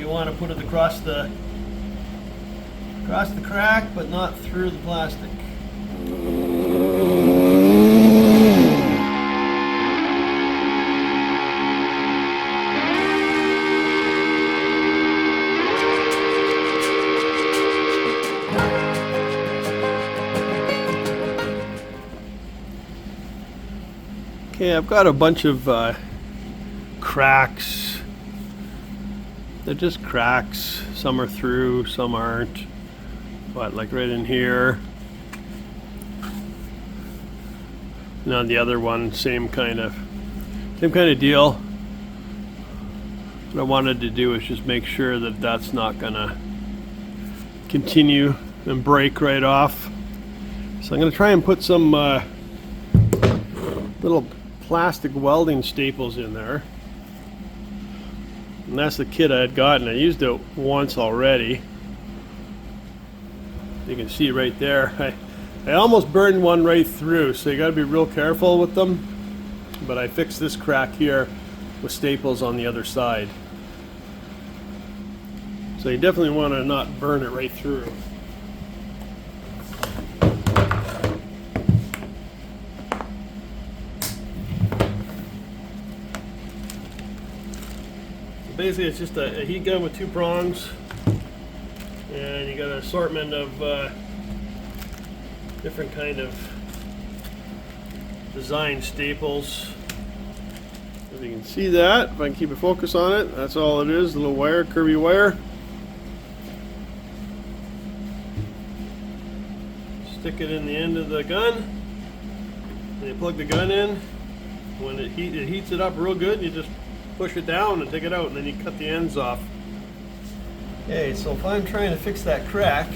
you want to put it across the crack, but not through the plastic. Okay, I've got a bunch of cracks. They're just cracks. Some are through, some aren't. But like right in here. And on the other one, same kind of deal. What I wanted to do is just make sure that that's not gonna continue and break right off. So I'm gonna try and put some little plastic welding staples in there. And that's the kit I had gotten. I used it once already. You can see right there. I almost burned one right through, so you got to be real careful with them. But I fixed this crack here with staples on the other side. So you definitely want to not burn it right through. Basically, it's just a heat gun with 2 prongs, and you got an assortment of different kind of design staples. If you can see that, if I can keep a focus on it, that's all it is, a little wire, curvy wire. Stick it in the end of the gun, and you plug the gun in. When it heats it up real good, you just push it down and take it out, and then you cut the ends off. Okay, so if I'm trying to fix that crack,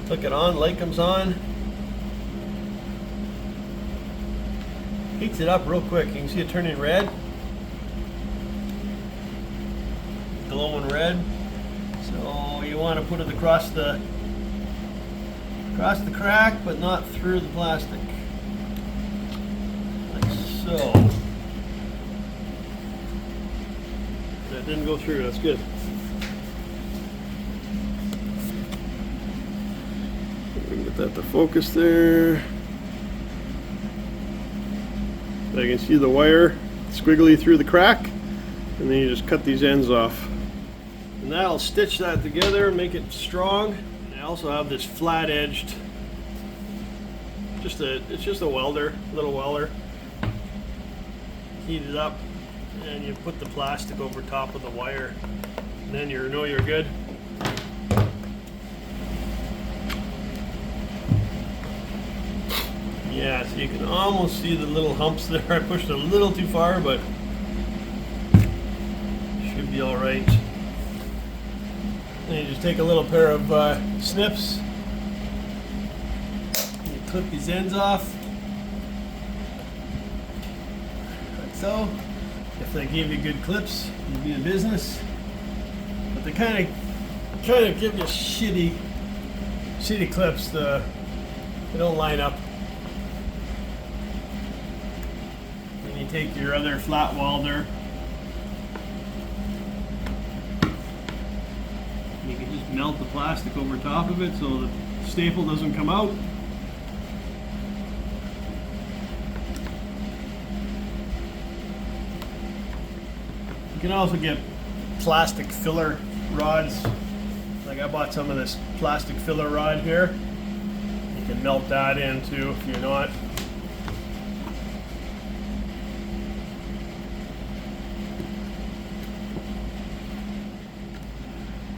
click it on, light comes on, heats it up real quick. You can see it turning red, glowing red. So you want to put it across the crack, but not through the plastic. So, that didn't go through, that's good. We can get that to focus there. So you can see the wire squiggly through the crack, and then you just cut these ends off. And that'll stitch that together and make it strong. I also have this flat-edged, it's just a welder, little welder. Heat it up, and you put the plastic over top of the wire, and then you know you're good. Yeah, so you can almost see the little humps there. I pushed a little too far, but should be all right. And you just take a little pair of snips, and you clip these ends off. So, if they gave you good clips, you'd be in business. But they kind of give you shitty clips. They don't line up. And you take your other flat welder. You can just melt the plastic over top of it so the staple doesn't come out. You can also get plastic filler rods. Like I bought some of this plastic filler rod here. You can melt that in too if you're not.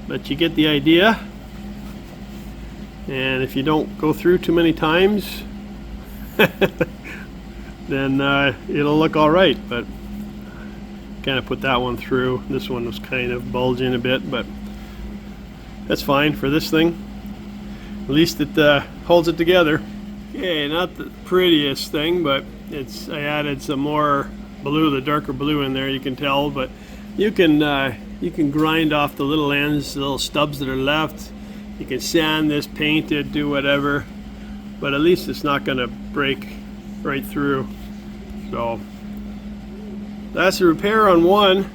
But you get the idea. And if you don't go through too many times, then it'll look all right. But kind of put that one through. This one was kind of bulging a bit, but that's fine for this thing. At least it holds it together. Okay, not the prettiest thing, but I added some more blue, the darker blue in there, you can tell, but you can grind off the little ends, the little stubs that are left. You can sand this, paint it, do whatever, but at least it's not going to break right through. So that's a repair on one.